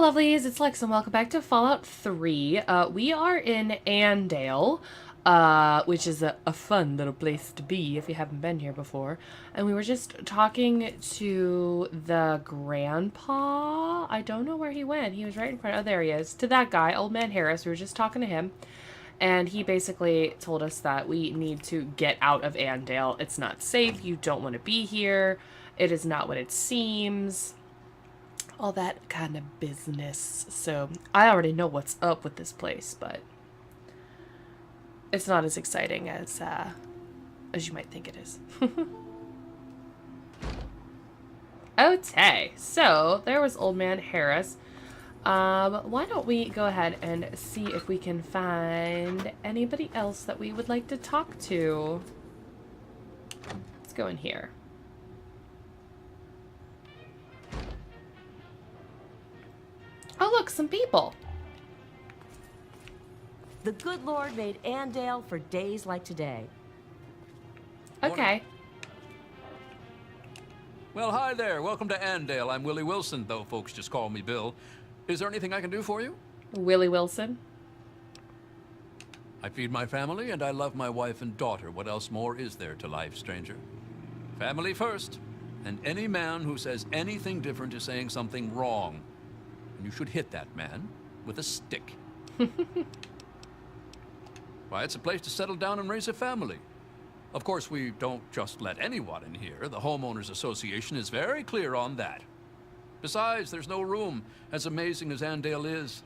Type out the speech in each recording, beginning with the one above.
lovelies, it's Lex and welcome back to Fallout 3. We are in Andale, which is a fun little place to be if you haven't been here before. And we were just talking to the grandpa. I don't know where he went. He was right in front. Oh, there he is. To that guy, Old Man Harris. We were just talking to him. And he basically told us that we need to get out of Andale. It's not safe. You don't want to be here. It is not what it seems. All that kind of business. So I already know what's up with this place, but it's not as exciting as you might think it is. Okay, so there was Old Man Harris. Why don't we go ahead and see if we can find anybody else that we would like to talk to. Let's go in here. Oh, look, some people. The good Lord made Andale for days like today. Okay. Well, hi there. Welcome to Andale. I'm Willie Wilson, though folks just call me Bill. Is there anything I can do for you? Willie Wilson. I feed my family, and I love my wife and daughter. What else more is there to life, stranger? Family first. And any man who says anything different is saying something wrong. And you should hit that man with a stick. Why, it's a place to settle down and raise a family. Of course, we don't just let anyone in here. The Homeowners Association is very clear on that. Besides, there's no room. As amazing as Andale is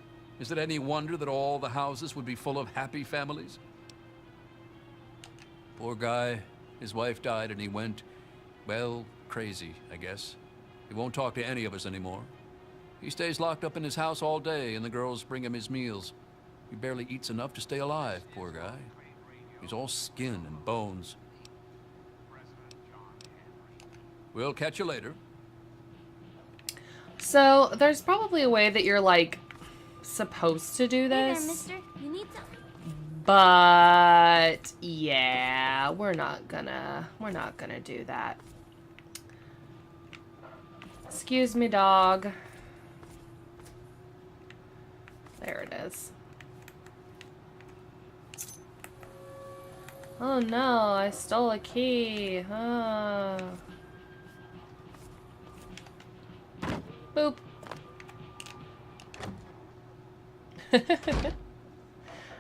it any wonder that all the houses would be full of happy families? Poor guy. His wife died and he went, well, crazy, I guess. He won't talk to any of us anymore. He stays locked up in his house all day, and the girls bring him his meals. He barely eats enough to stay alive, poor guy. He's all skin and bones. We'll catch you later. So, there's probably a way that you're, like, supposed to do this. Hey there, mister. You need something? But, yeah, we're not gonna do that. Excuse me, dog. There it is. Oh no, I stole a key. Oh. Boop.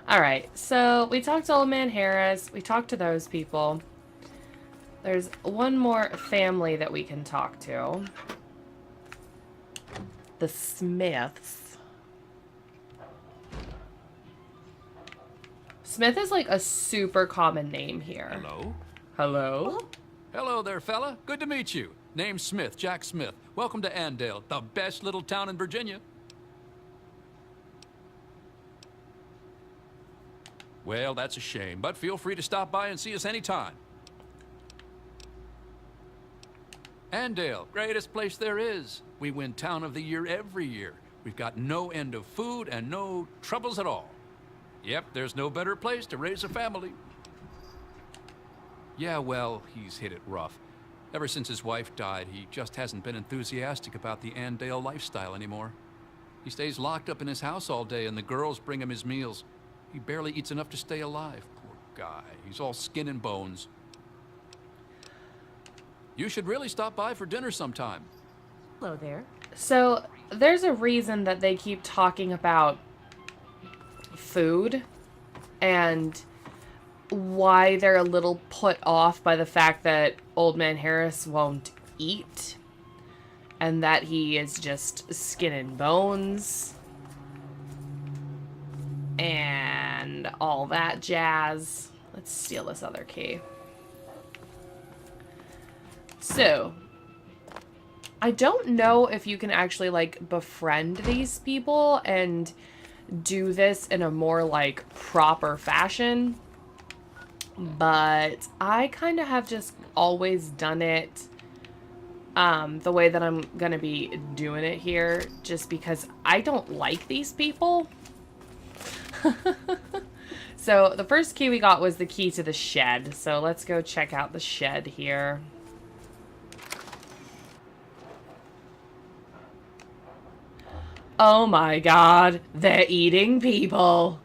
Alright, so we talked to Old Man Harris. We talked to those people. There's one more family that we can talk to. The Smiths. Smith is like a super common name here. Hello? Hello? Hello there, fella. Good to meet you. Name's Smith, Jack Smith. Welcome to Andale, the best little town in Virginia. Well, that's a shame, but feel free to stop by and see us anytime. Andale, greatest place there is. We win Town of the Year every year. We've got no end of food and no troubles at all. Yep, there's no better place to raise a family. Yeah, well, he's hit it rough. Ever since his wife died, he just hasn't been enthusiastic about the Andale lifestyle anymore. He stays locked up in his house all day, and the girls bring him his meals. He barely eats enough to stay alive. Poor guy. He's all skin and bones. You should really stop by for dinner sometime. Hello there. So, there's a reason that they keep talking about food and why they're a little put off by the fact that Old Man Harris won't eat and that he is just skin and bones and all that jazz. Let's steal this other key. So, I don't know if you can actually, like, befriend these people and do this in a more, like, proper fashion. But I kind of have just always done it the way that I'm gonna be doing it here, just because I don't like these people. So, the first key we got was the key to the shed. So, let's go check out the shed here. Oh my god, they're eating people.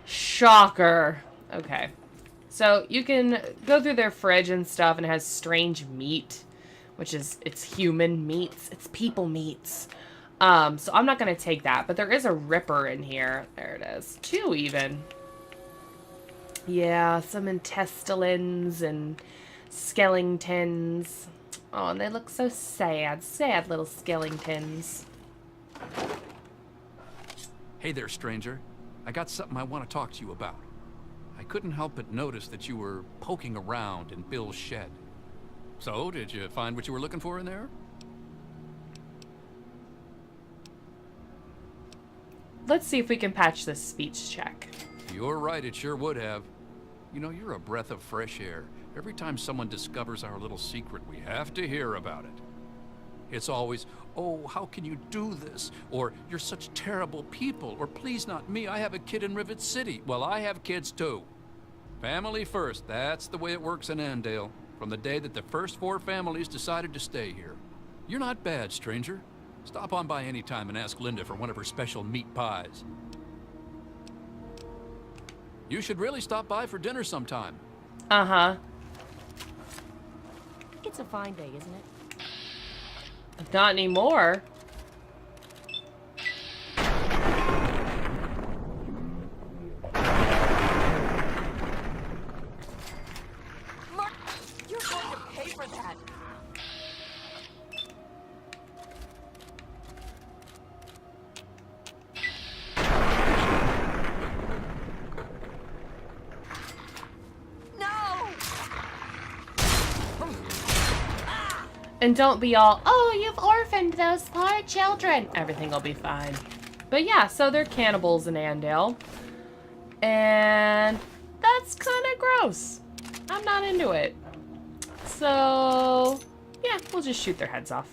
Shocker. Okay. So you can go through their fridge and stuff, and it has strange meat, which is, it's human meats. It's people meats. So I'm not going to take that, but there is a ripper in here. There it is. 2 even. Yeah, some intestines and skeletons. Oh, and they look so sad. Sad little skeletons. Hey there, stranger. I got something I want to talk to you about. I couldn't help but notice that you were poking around in Bill's shed. So, did you find what you were looking for in there? Let's see if we can patch this speech check. You're right, it sure would have. You know, you're a breath of fresh air. Every time someone discovers our little secret, we have to hear about it. It's always, oh, how can you do this? Or, you're such terrible people. Or, please not me, I have a kid in Rivet City. Well, I have kids too. Family first, that's the way it works in Andale. From the day that the first 4 families decided to stay here. You're not bad, stranger. Stop on by any time and ask Linda for one of her special meat pies. You should really stop by for dinner sometime. Uh-huh. It's a fine day, isn't it? Not anymore. Mark, you're going to pay for that. No! And don't be all, oh, you've orphaned those poor children. Everything will be fine. But yeah, so they're cannibals in Andale. And that's kind of gross. I'm not into it. So, yeah, we'll just shoot their heads off.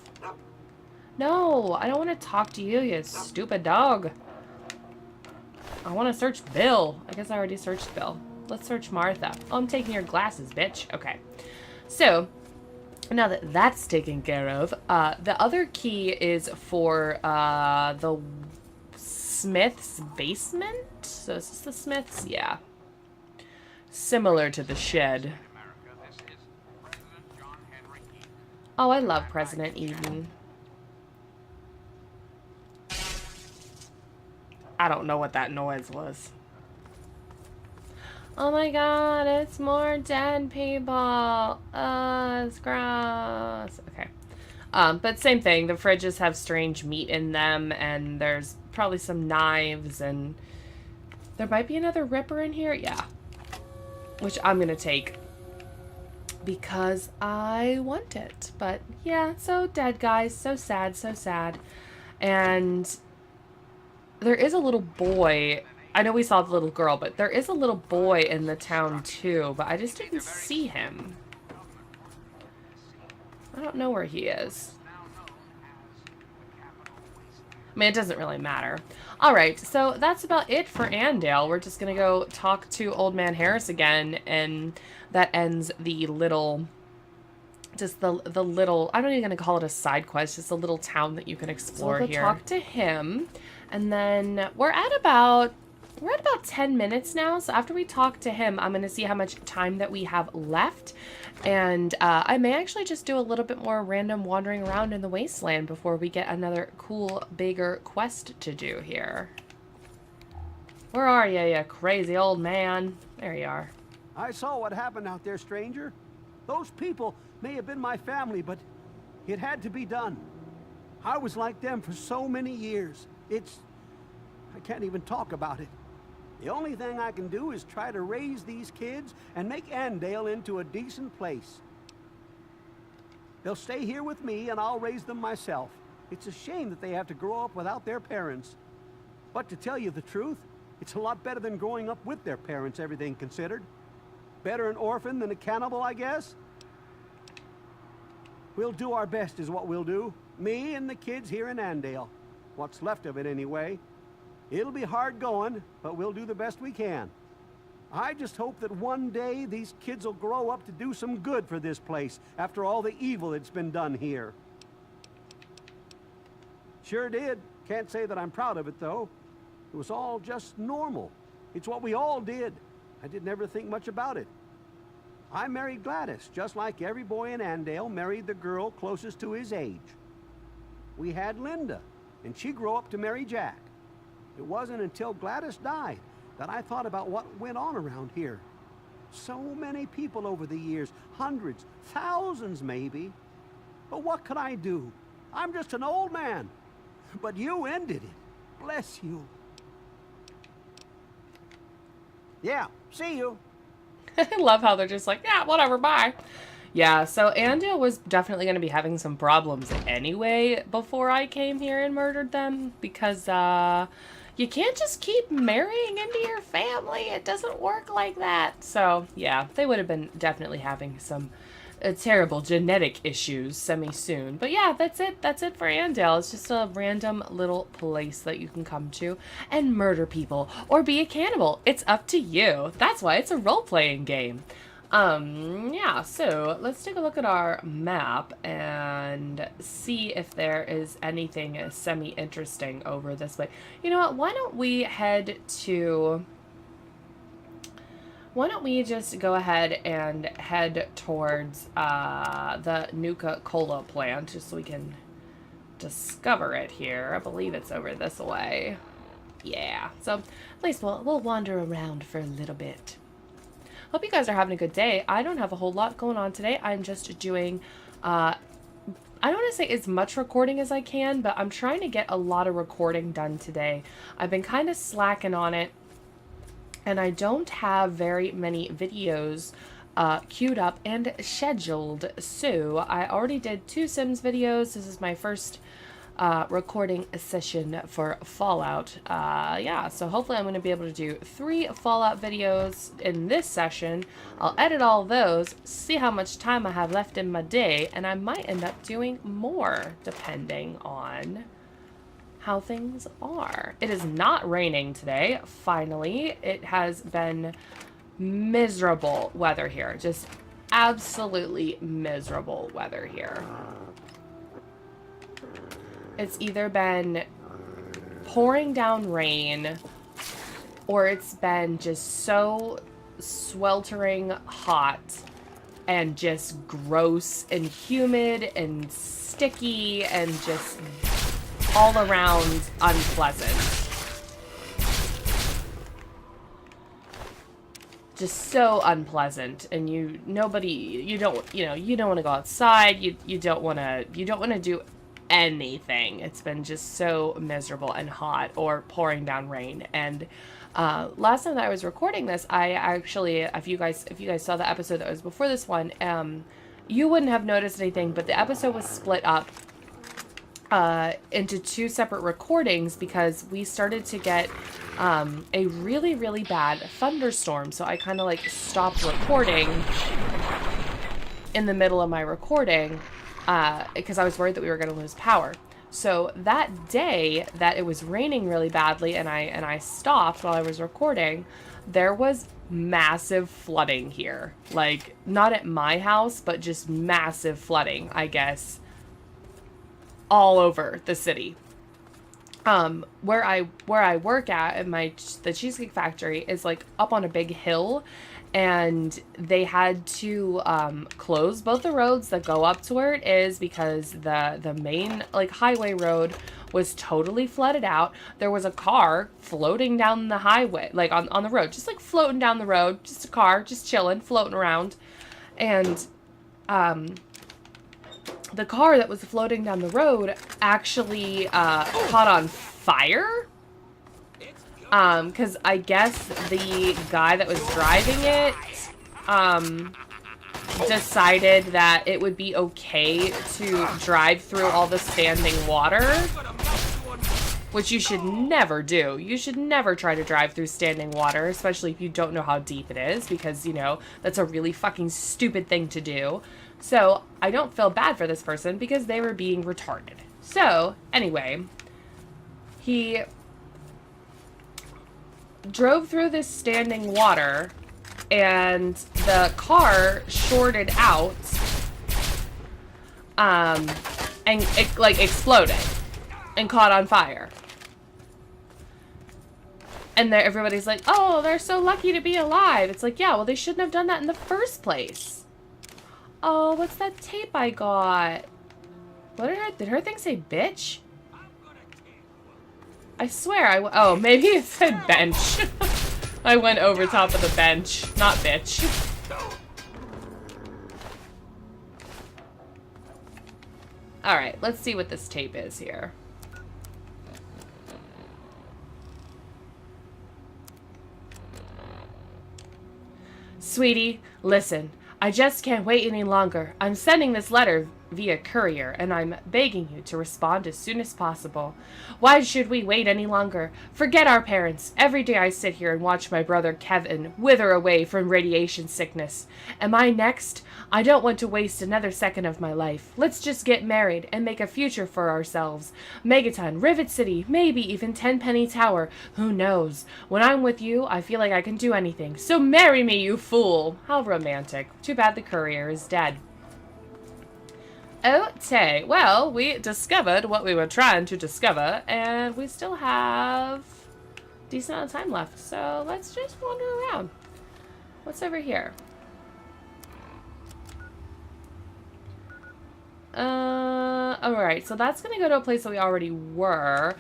No, I don't want to talk to you, you stupid dog. I want to search Bill. I guess I already searched Bill. Let's search Martha. Oh, I'm taking your glasses, bitch. Okay. So, now that that's taken care of, the other key is for the Smith's basement. So is this the Smith's? Yeah. Similar to the shed. Oh, I love President Eden. I don't know what that noise was. Oh my god, it's more dead people. It's gross. Okay. But same thing. The fridges have strange meat in them, and there's probably some knives, and there might be another ripper in here. Yeah. Which I'm gonna take because I want it. But yeah, so dead guys. So sad, so sad. And there is a little boy. I know we saw the little girl, but there is a little boy in the town too, but I just didn't see him. I don't know where he is. I mean, it doesn't really matter. Alright, so that's about it for Andale. We're just gonna go talk to Old Man Harris again, and that ends the little... Just the little... I'm not even gonna call it a side quest, just a little town that you can explore here. So we'll go talk to him, and then we're at about 10 minutes now, so after we talk to him, I'm going to see how much time that we have left, and I may actually just do a little bit more random wandering around in the wasteland before we get another cool, bigger quest to do here. Where are you, you crazy old man? There you are. I saw what happened out there, stranger. Those people may have been my family, but it had to be done. I was like them for so many years. I can't even talk about it. The only thing I can do is try to raise these kids and make Andale into a decent place. They'll stay here with me and I'll raise them myself. It's a shame that they have to grow up without their parents. But to tell you the truth, it's a lot better than growing up with their parents, everything considered. Better an orphan than a cannibal, I guess. We'll do our best is what we'll do. Me and the kids here in Andale. What's left of it anyway. It'll be hard going, but we'll do the best we can. I just hope that one day these kids will grow up to do some good for this place after all the evil that's been done here. Sure did. Can't say that I'm proud of it, though. It was all just normal. It's what we all did. I didn't ever think much about it. I married Gladys, just like every boy in Andale married the girl closest to his age. We had Linda, and she grew up to marry Jack. It wasn't until Gladys died that I thought about what went on around here. So many people over the years, hundreds, thousands maybe. But what could I do? I'm just an old man. But you ended it. Bless you. Yeah, see you. I love how they're just like, yeah, whatever, bye. Yeah, so Andale was definitely going to be having some problems anyway before I came here and murdered them, because you can't just keep marrying into your family. It doesn't work like that. So, yeah, they would have been definitely having some terrible genetic issues semi-soon. But yeah, that's it. That's it for Andale. It's just a random little place that you can come to and murder people or be a cannibal. It's up to you. That's why it's a role-playing game. Yeah, so let's take a look at our map and see if there is anything semi-interesting over this way. You know what? Why don't we just go ahead and head towards the Nuka-Cola plant, just so we can discover it here. I believe it's over this way. Yeah, so at least we'll wander around for a little bit. Hope you guys are having a good day. I don't have a whole lot going on today. I'm just doing, I don't want to say as much recording as I can, but I'm trying to get a lot of recording done today. I've been kind of slacking on it, and I don't have very many videos queued up and scheduled. So I already did 2 Sims videos. This is my first recording session for Fallout. Yeah, so hopefully I'm going to be able to do 3 Fallout videos in this session. I'll edit all those, see how much time I have left in my day, and I might end up doing more depending on how things are. It is not raining today, finally. It has been miserable weather here. Just absolutely miserable weather here. It's either been pouring down rain, or it's been just so sweltering hot and just gross and humid and sticky and just all around unpleasant. Just so unpleasant, and you don't want to go outside. You don't want to do anything. It's been just so miserable and hot, or pouring down rain. And last time that I was recording this, I actually, if you guys saw the episode that was before this one, you wouldn't have noticed anything, but the episode was split up into 2 separate recordings because we started to get a really, really bad thunderstorm. So I kind of like stopped recording in the middle of my recording because I was worried that we were going to lose power. So that day that it was raining really badly and I stopped while I was recording, there was massive flooding here. Like, not at my house, but just massive flooding, I guess, all over the city. Where I work at the Cheesecake Factory is like up on a big hill, and they had to close both the roads that go up to where it is because the main like highway road was totally flooded out. There was a car floating down the highway, like on the road, just like floating down the road, just a car, just chilling, floating around. And the car that was floating down the road actually caught on fire. Because I guess the guy that was driving it decided that it would be okay to drive through all the standing water, which you should never do. You should never try to drive through standing water, especially if you don't know how deep it is, because, you know, that's a really fucking stupid thing to do. So I don't feel bad for this person because they were being retarded. So anyway, he drove through this standing water and the car shorted out and it like exploded. and caught on fire. And everybody's like, oh, they're so lucky to be alive. It's like, yeah, well, they shouldn't have done that in the first place. Oh, what's that tape I got? What did her thing say, bitch? I swear, oh, maybe it said bench. I went over top of the bench, not bitch. Alright, let's see what this tape is here. Sweetie, listen. I just can't wait any longer. I'm sending this letter via courier, and I'm begging you to respond as soon as possible. Why should we wait any longer? Forget our parents. Every day I sit here and watch my brother Kevin wither away from radiation sickness. Am I next? I don't want to waste another second of my life. Let's just get married and make a future for ourselves. Megaton, Rivet City, maybe even Tenpenny Tower. Who knows? When I'm with you, I feel like I can do anything. So marry me, you fool. How romantic. Too bad the courier is dead. Okay, well, we discovered what we were trying to discover, and we still have a decent amount of time left, so let's just wander around. What's over here? Alright, so that's gonna go to a place that we already were.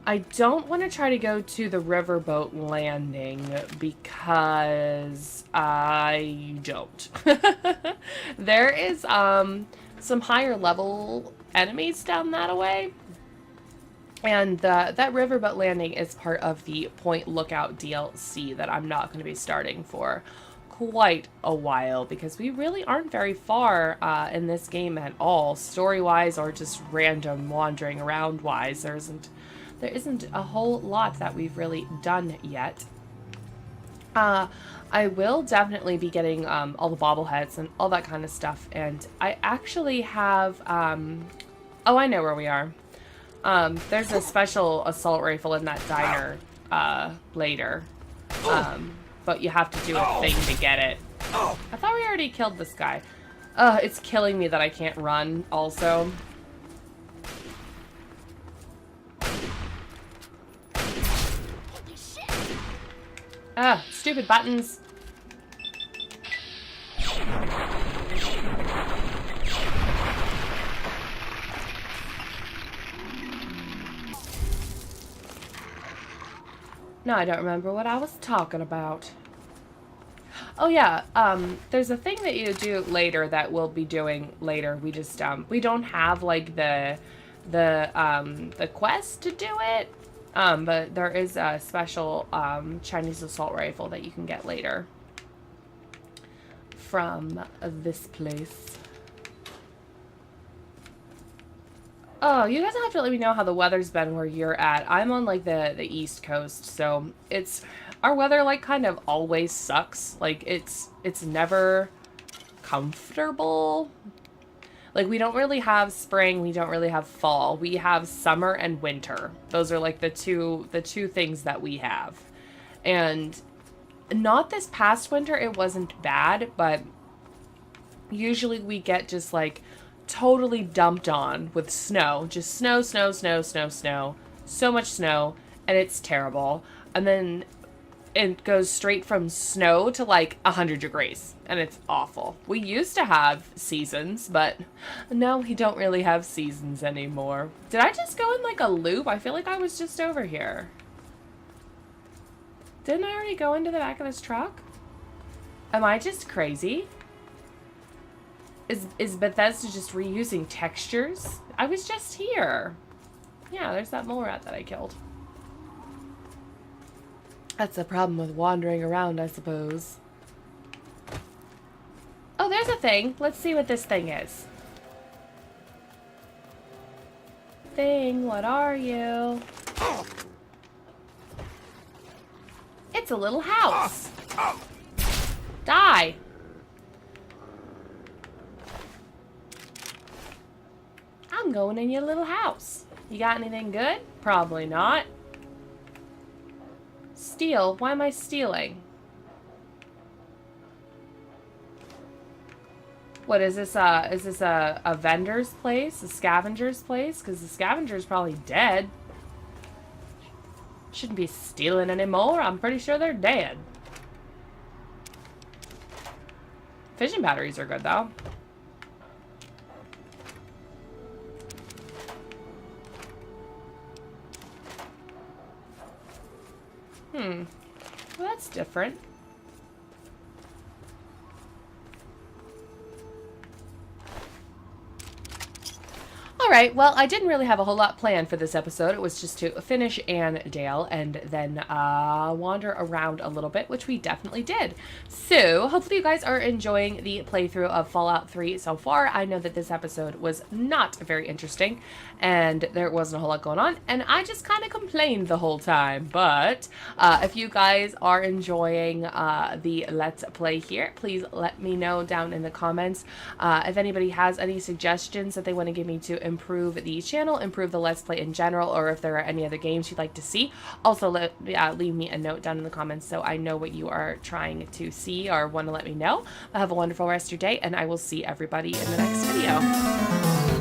I don't want to try to go to the riverboat landing because I don't. There is, some higher level enemies down that way. And that riverboat landing is part of the Point Lookout DLC that I'm not going to be starting for quite a while because we really aren't very far in this game at all, story-wise or just random wandering around-wise. There isn't a whole lot that we've really done yet. I will definitely be getting all the bobbleheads and all that kind of stuff, and I actually have, oh, I know where we are. There's a special assault rifle in that diner later, but you have to do a thing to get it. I thought we already killed this guy. It's killing me that I can't run also. Ah, stupid buttons. No, I don't remember what I was talking about. Oh yeah, there's a thing that you do later that we'll be doing later. We just, we don't have, like, the quest to do it. But there is a special, Chinese assault rifle that you can get later from this place. Oh, you guys have to let me know how the weather's been where you're at. I'm on, like, the East Coast, so our weather, like, kind of always sucks. Like, it's never comfortable. Like, we don't really have spring, we don't really have fall. We have summer and winter. Those are, like, the two things that we have. And not this past winter, it wasn't bad, but usually we get just, like, totally dumped on with snow. Just snow, snow, snow, snow, snow. So much snow, and it's terrible. And then it goes straight from snow to like 100 degrees, and it's awful. We used to have seasons, but no, we don't really have seasons anymore. Did I just go in like a loop? I feel like I was just over here. Didn't I already go into the back of this truck? Am I just crazy? Is Bethesda just reusing textures? I was just here. Yeah, there's that mole rat that I killed. That's the problem with wandering around, I suppose. Oh, there's a thing. Let's see what this thing is. Thing, what are you? It's a little house. Die. I'm going in your little house. You got anything good? Probably not. Steal? Why am I stealing? What is this? Is this a vendor's place? A scavenger's place? Because the scavenger's probably dead. Shouldn't be stealing anymore. I'm pretty sure they're dead. Fishing batteries are good, though. Well, that's different. Alright, well, I didn't really have a whole lot planned for this episode. It was just to finish Andale and then wander around a little bit, which we definitely did. So, hopefully you guys are enjoying the playthrough of Fallout 3 so far. I know that this episode was not very interesting, and there wasn't a whole lot going on, and I just kind of complained the whole time. But if you guys are enjoying the Let's Play here, please let me know down in the comments. If anybody has any suggestions that they want to give me to improve the channel, improve the Let's Play in general, or if there are any other games you'd like to see, also leave me a note down in the comments so I know what you are trying to see or want to let me know. Have a wonderful rest of your day, and I will see everybody in the next video.